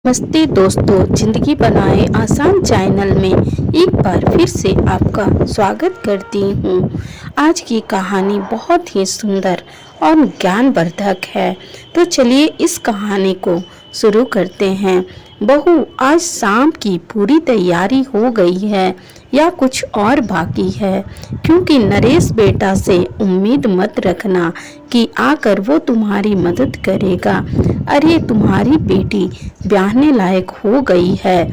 नमस्ते दोस्तों, जिंदगी बनाए आसान चैनल में एक बार फिर से आपका स्वागत करती हूँ। आज की कहानी बहुत ही सुंदर और ज्ञानवर्धक है, तो चलिए इस कहानी को शुरू करते हैं। बहू, आज शाम की पूरी तैयारी हो गई है या कुछ और बाकी है? क्योंकि नरेश बेटा से उम्मीद मत रखना कि आकर वो तुम्हारी मदद करेगा। अरे, तुम्हारी बेटी ब्याहने लायक हो गई है,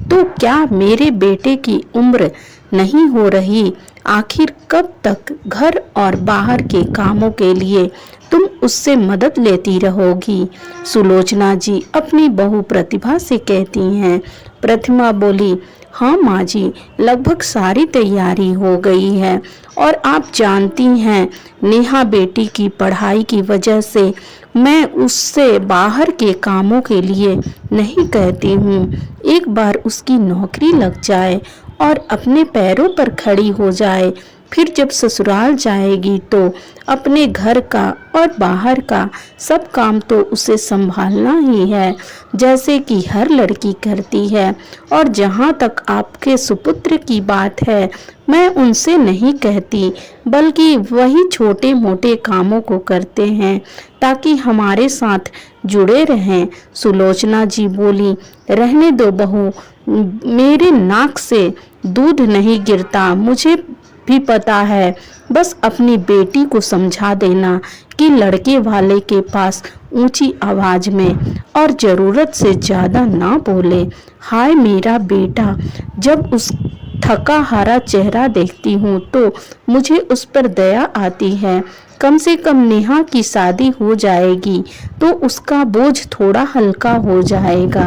तो क्या मेरे बेटे की उम्र नहीं हो रही? आखिर कब तक घर और बाहर के कामों के लिए तुम उससे मदद लेती रहोगी? सुलोचना जी अपनी बहू प्रतिभा से कहती हैं। प्रतिभा बोली, हाँ माँ जी, लगभग सारी तैयारी हो गई है और आप जानती हैं नेहा बेटी की पढ़ाई की वजह से मैं उससे बाहर के कामों के लिए नहीं कहती हूँ। एक बार उसकी नौकरी लग जाए और अपने पैरों पर खड़ी हो जाए, फिर जब ससुराल जाएगी तो अपने घर का और बाहर का सब काम तो उसे संभालना ही है, जैसे कि हर लड़की करती है। और जहाँ तक आपके सुपुत्र की बात है, मैं उनसे नहीं कहती, बल्कि वही छोटे मोटे कामों को करते हैं ताकि हमारे साथ जुड़े रहें। सुलोचना जी बोली, रहने दो बहू, मेरे नाक से दूध नहीं गिरता, मुझे भी पता है। बस अपनी बेटी को समझा देना कि लड़के वाले के पास ऊंची आवाज में और जरूरत से ज्यादा ना बोले। हाय मेरा बेटा, जब उस थका हारा चेहरा देखती हूँ तो मुझे उस पर दया आती है। कम से कम नेहा की शादी हो जाएगी तो उसका बोझ थोड़ा हल्का हो जाएगा।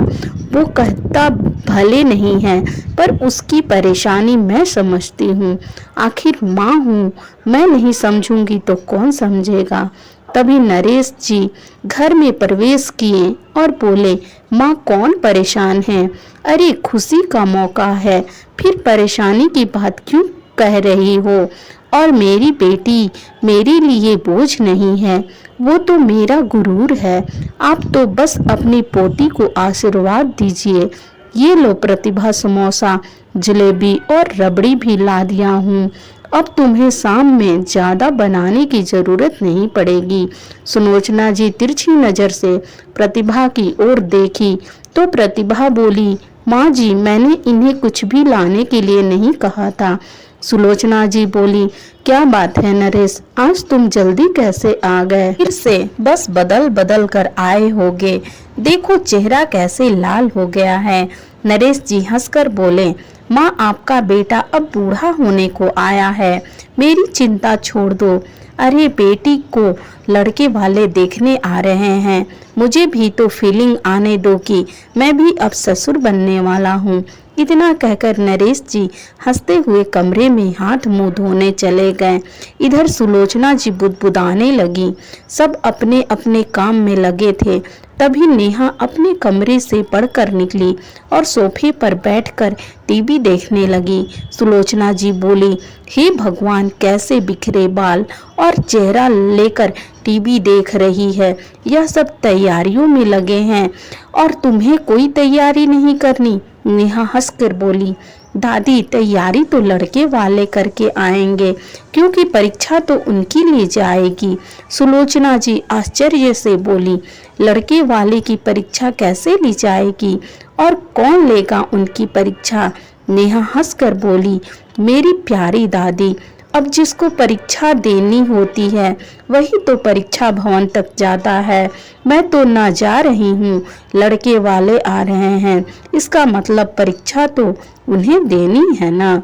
वो कहता भले नहीं है, पर उसकी परेशानी मैं समझती हूँ। आखिर माँ हूँ, मैं नहीं समझूंगी तो कौन समझेगा? तभी नरेश जी घर में प्रवेश किए और बोले, माँ कौन परेशान है? अरे खुशी का मौका है, फिर परेशानी की बात क्यों कह रही हो? और मेरी बेटी मेरे लिए बोझ नहीं है, वो तो मेरा गुरूर है। आप तो बस अपनी पोती को आशीर्वाद दीजिए। ये लो प्रतिभा, समोसा, जलेबी और रबड़ी भी ला दिया हूँ। अब तुम्हें शाम में ज्यादा बनाने की जरूरत नहीं पड़ेगी। सुलोचना जी तिरछी नजर से प्रतिभा की ओर देखी तो प्रतिभा बोली, माँ जी, मैंने इन्हें कुछ भी लाने के लिए नहीं कहा था। सुलोचना जी बोली, क्या बात है नरेश, आज तुम जल्दी कैसे आ गए? फिर से बस बदल बदल कर आए होगे, देखो चेहरा कैसे लाल हो गया है। नरेश जी हंसकर बोले, माँ आपका बेटा अब बूढ़ा होने को आया है, मेरी चिंता छोड़ दो। अरे बेटी को लड़के वाले देखने आ रहे हैं, मुझे भी तो फीलिंग आने दो कि मैं भी अब ससुर बनने वाला हूँ। इतना कहकर नरेश जी हंसते हुए कमरे में हाथ मुंह धोने चले गए। इधर सुलोचना जी बुदबुदाने लगी। सब अपने अपने काम में लगे थे। तभी नेहा अपने कमरे से पढ़कर निकली और सोफे पर बैठकर टीवी देखने लगी। सुलोचना जी बोली, हे भगवान, कैसे बिखरे बाल और चेहरा लेकर टीवी देख रही है। यह सब तैयारियों में लगे हैं और तुम्हें कोई तैयारी नहीं करनी? नेहा हंसकर बोली, दादी तैयारी तो लड़के वाले करके आएंगे, क्योंकि परीक्षा तो उनकी ली जाएगी। सुलोचना जी आश्चर्य से बोली, लड़के वाले की परीक्षा कैसे ली जाएगी और कौन लेगा उनकी परीक्षा? नेहा हंसकर बोली, मेरी प्यारी दादी, अब जिसको परीक्षा देनी होती है वही तो परीक्षा भवन तक जाता है। मैं तो ना जा रही हूँ, लड़के वाले आ रहे हैं, इसका मतलब परीक्षा तो उन्हें देनी है ना।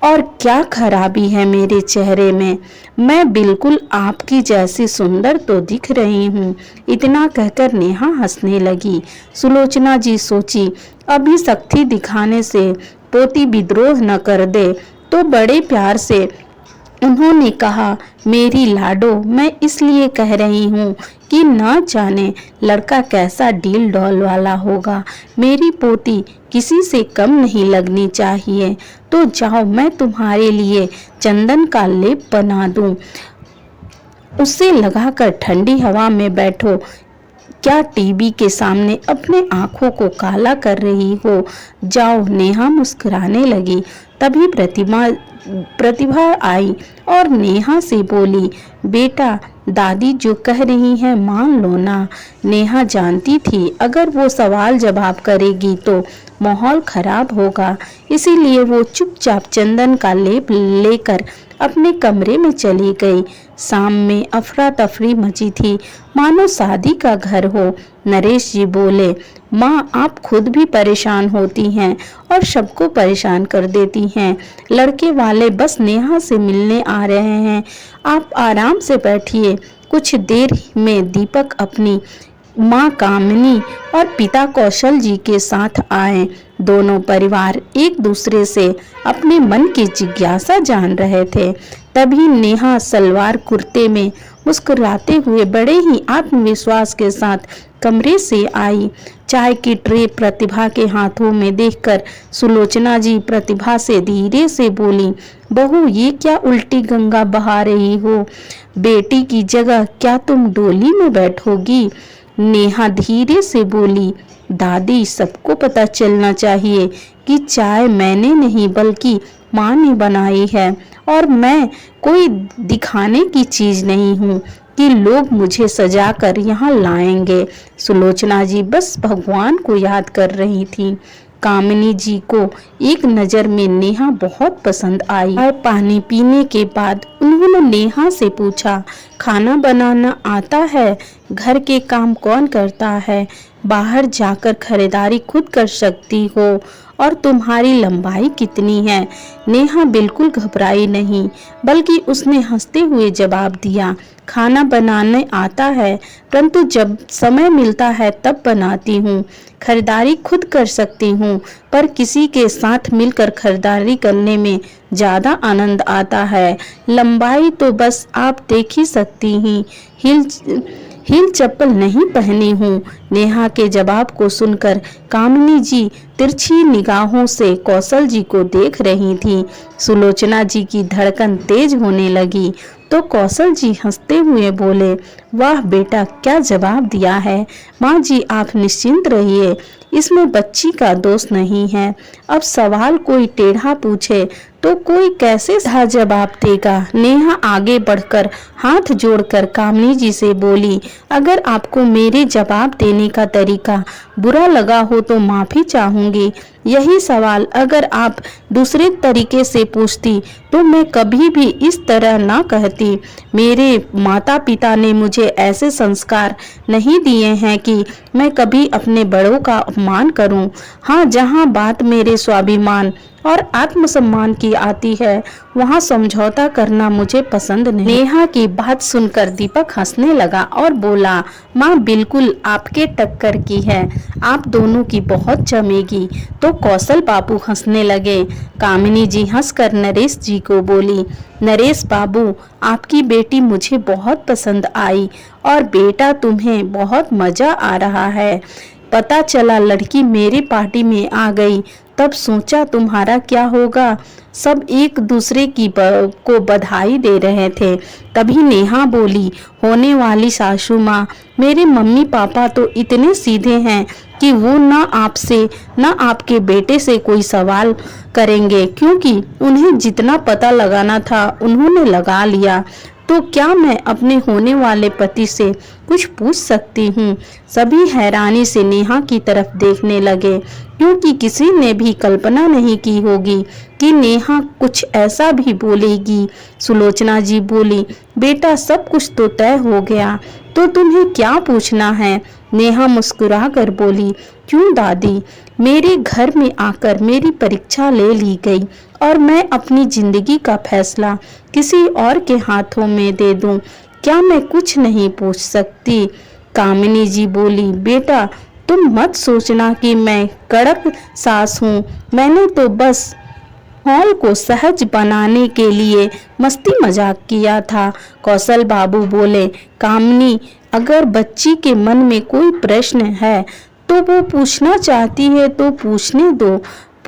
और क्या खराबी है मेरे चेहरे में? मैं बिल्कुल आपकी जैसी सुंदर तो दिख रही हूँ। इतना कहकर नेहा हंसने लगी। सुलोचना जी सोची, अभी सख्ती दिखाने से पोती विद्रोह न कर दे, तो बड़े प्यार से उन्होंने कहा, मेरी लाडो, मैं इसलिए कह रही हूँ कि ना जाने लड़का कैसा डील डॉल वाला होगा। मेरी पोती किसी से कम नहीं लगनी चाहिए। तो जाओ, मैं तुम्हारे लिए चंदन का लेप बना दूं, उसे लगाकर ठंडी हवा में बैठो। क्या टीवी के सामने अपने आंखों को काला कर रही हो? जाओ। नेहा मुस्कुराने लगी। तभी प्रतिभा आई और नेहा से बोली, बेटा दादी जो कह रही हैं मान लो ना। नेहा जानती थी अगर वो सवाल जवाब करेगी तो माहौल खराब होगा, इसीलिए वो चुपचाप चंदन का लेप लेकर अपने कमरे में चली गई। शाम में अफरा तफरी मची थी, मानो शादी का घर हो। नरेश जी बोले, माँ आप खुद भी परेशान होती हैं और सबको परेशान कर देती हैं। लड़के वाले बस नेहा से मिलने आ रहे हैं, आप आराम से बैठिए। कुछ देर में दीपक अपनी माँ कामिनी और पिता कौशल जी के साथ आए। दोनों परिवार एक दूसरे से अपने मन की जिज्ञासा जान रहे थे। तभी नेहा सलवार कुर्ते में मुस्कुराते हुए बड़े ही आत्मविश्वास के साथ कमरे से आई। चाय की ट्रे प्रतिभा के हाथों में देखकर सुलोचना जी प्रतिभा से धीरे से बोली, बहू ये क्या उल्टी गंगा बहा रही हो? बेटी की जगह क्या तुम डोली में बैठोगी? नेहा धीरे से बोली, दादी सबको पता चलना चाहिए कि चाय मैंने नहीं बल्कि माँ ने बनाई है और मैं कोई दिखाने की चीज नहीं हूँ कि लोग मुझे सजा कर यहाँ लाएंगे। सुलोचना जी बस भगवान को याद कर रही थी। कामिनी जी को एक नज़र में नेहा बहुत पसंद आई। और पानी पीने के बाद उन्होंने नेहा से पूछा, खाना बनाना आता है? घर के काम कौन करता है? बाहर जाकर खरीदारी खुद कर सकती हो? और तुम्हारी लंबाई कितनी है? नेहा बिल्कुल घबराई नहीं, बल्कि उसने हंसते हुए जवाब दिया, खाना बनाने आता है, परंतु जब समय मिलता है तब बनाती हूँ। खरीदारी खुद कर सकती हूँ, पर किसी के साथ मिलकर खरीदारी करने में ज़्यादा आनंद आता है। लंबाई तो बस आप देख ही सकती हैं, हील चप्पल नहीं पहनी हूँ। नेहा के जवाब को सुनकर कामिनी जी तिरछी निगाहों से कौशल जी को देख रही थी। सुलोचना जी की धड़कन तेज होने लगी तो कौशल जी हंसते हुए बोले, वाह बेटा क्या जवाब दिया है। माँ जी आप निश्चिंत रहिए, इसमें बच्ची का दोष नहीं है। अब सवाल कोई टेढ़ा पूछे तो कोई कैसे सही जवाब देगा। नेहा आगे बढ़कर हाथ जोड़कर कामिनी जी से बोली, अगर आपको मेरे जवाब देने का तरीका बुरा लगा हो तो माफ़ी चाहूँगी। यही सवाल अगर आप दूसरे तरीके से पूछती तो मैं कभी भी इस तरह ना कहती। मेरे माता पिता ने मुझे ऐसे संस्कार नहीं दिए हैं कि मैं कभी अपने बड़ों का अपमान करूं। हाँ, जहाँ बात मेरे स्वाभिमान और आत्मसम्मान की आती है वहाँ समझौता करना मुझे पसंद नहीं। नेहा की बात सुनकर दीपक हंसने लगा और बोला, माँ बिल्कुल आपके टक्कर की है, आप दोनों की बहुत जमेगी। तो कौशल बाबू हंसने लगे। कामिनी जी हंसकर नरेश जी को बोली, नरेश बाबू आपकी बेटी मुझे बहुत पसंद आई और बेटा तुम्हें बहुत मजा आ रहा है। पता चला लड़की मेरी पार्टी में आ गई तब सोचा तुम्हारा क्या होगा। सब एक दूसरे को बधाई दे रहे थे। तभी नेहा बोली, होने वाली सासू माँ, मेरे मम्मी पापा तो इतने सीधे हैं कि वो ना आपसे ना आपके बेटे से कोई सवाल करेंगे, क्योंकि उन्हें जितना पता लगाना था उन्होंने लगा लिया। तो क्या मैं अपने होने वाले पति से कुछ पूछ सकती हूँ? सभी हैरानी से नेहा की तरफ देखने लगे, क्योंकि किसी ने भी कल्पना नहीं की होगी कि नेहा कुछ ऐसा भी बोलेगी। सुलोचना जी बोली, बेटा सब कुछ तो तय हो गया, तो तुम्हें क्या पूछना है? नेहा मुस्कुरा कर बोली, क्यों दादी, मेरे घर में आकर मेरी परीक्षा ले ली गई और मैं अपनी जिंदगी का फैसला किसी और के हाथों में दे दूं। क्या मैं कुछ नहीं पूछ सकती? कामिनी जी बोली, बेटा तुम मत सोचना कि मैं कड़क सास हूँ, मैंने तो बस माहौल को सहज बनाने के लिए मस्ती मजाक किया था। कौशल बाबू बोले, कामिनी अगर बच्ची के मन में कोई प्रश्न है तो वो पूछना चाहती है तो पूछने दो,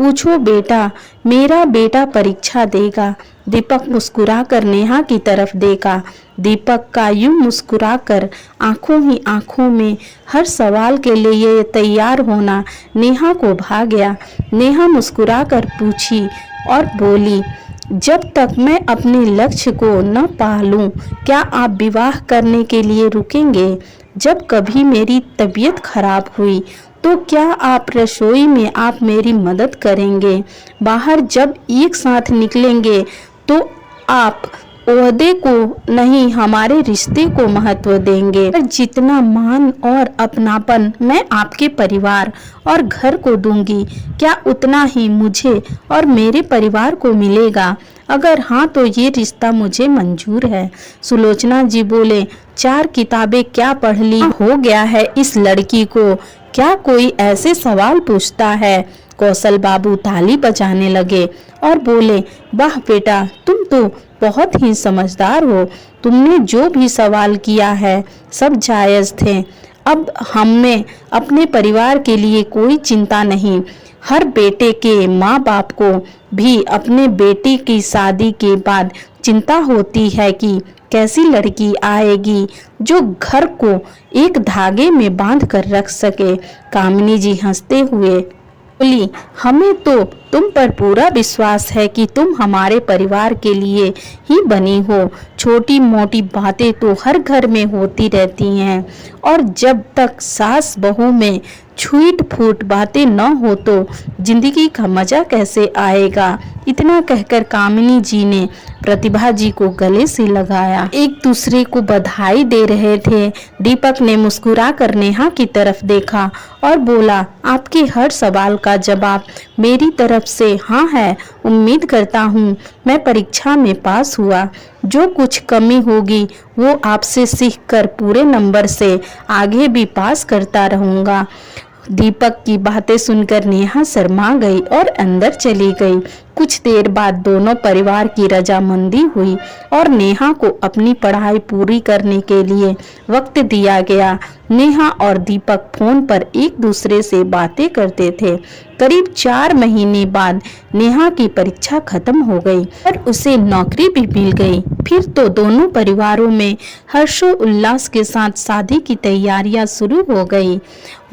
पूछो बेटा, मेरा बेटा परीक्षा देगा। दीपक मुस्कुराकर नेहा की तरफ देखा। दीपक का यूं मुस्कुराकर आंखों ही आंखों में हर सवाल के लिए तैयार होना नेहा को भा गया। नेहा मुस्कुराकर पूछी और बोली, जब तक मैं अपने लक्ष्य को न पा लूं, क्या आप विवाह करने के लिए रुकेंगे? जब कभी मेरी तबीयत खराब हुई तो क्या आप रसोई में आप मेरी मदद करेंगे? बाहर जब एक साथ निकलेंगे तो आप ओहदे को नहीं, हमारे रिश्ते को महत्व देंगे। पर जितना मान और अपनापन मैं आपके परिवार और घर को दूंगी, क्या उतना ही मुझे और मेरे परिवार को मिलेगा? अगर हाँ तो ये रिश्ता मुझे मंजूर है। सुलोचना जी बोले, 4 किताबें क्या पढ़ ली हो गया है इस लड़की को? क्या कोई ऐसे सवाल पूछता है? कौशल बाबू ताली बजाने लगे और बोले, वाह बेटा, तुम तो बहुत ही समझदार हो। तुमने जो भी सवाल किया है सब जायज थे। अब हमें अपने परिवार के लिए कोई चिंता नहीं। हर बेटे के माँ बाप को भी अपने बेटी की शादी के बाद चिंता होती है कि कैसी लड़की आएगी जो घर को एक धागे में बांध कर रख सके। कामिनी जी हंसते हुए बोली, हमें तो तुम पर पूरा विश्वास है कि तुम हमारे परिवार के लिए ही बनी हो। छोटी मोटी बातें तो हर घर में होती रहती हैं और जब तक सास बहू में छूट फूट बातें न हो तो जिंदगी का मजा कैसे आएगा? इतना कहकर कामिनी जी ने प्रतिभा जी को गले से लगाया। एक दूसरे को बधाई दे रहे थे। दीपक ने मुस्कुराकर नेहा की तरफ देखा और बोला, आपके हर सवाल का जवाब मेरी तरफ से हाँ है। उम्मीद करता हूँ मैं परीक्षा में पास हुआ। जो कुछ कमी होगी वो आपसे सीखकर पूरे नंबर से आगे भी पास करता रहूँगा। दीपक की बातें सुनकर नेहा शर्मा गई और अंदर चली गई। कुछ देर बाद दोनों परिवार की रजामंदी हुई और नेहा को अपनी पढ़ाई पूरी करने के लिए वक्त दिया गया। नेहा और दीपक फोन पर एक दूसरे से बातें करते थे। करीब 4 महीने बाद नेहा की परीक्षा खत्म हो गई और उसे नौकरी भी मिल गई। फिर तो दोनों परिवारों में हर्षोल्लास के साथ शादी की तैयारियां शुरू हो गई।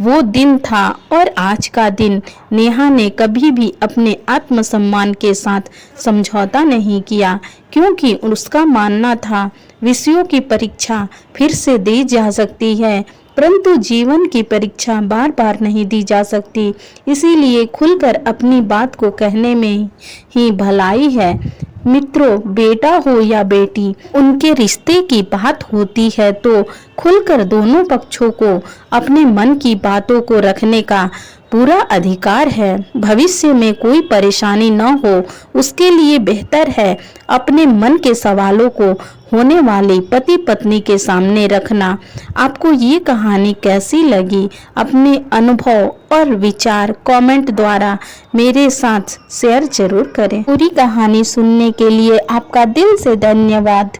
वो दिन था और आज का दिन। नेहा ने कभी भी अपने आत्मसम्मान के साथ समझौता नहीं किया, क्योंकि उसका मानना था विषयों की परीक्षा फिर से दी जा सकती है, परंतु जीवन की परीक्षा बार बार नहीं दी जा सकती। इसीलिए खुलकर अपनी बात को कहने में ही भलाई है। मित्रों, बेटा हो या बेटी, उनके रिश्ते की बात होती है तो खुलकर दोनों पक्षों को अपने मन की बातों को रखने का पूरा अधिकार है। भविष्य में कोई परेशानी न हो उसके लिए बेहतर है अपने मन के सवालों को होने वाले पति पत्नी के सामने रखना। आपको ये कहानी कैसी लगी? अपने अनुभव और विचार कमेंट द्वारा मेरे साथ शेयर जरूर करें। पूरी कहानी सुनने के लिए आपका दिल से धन्यवाद।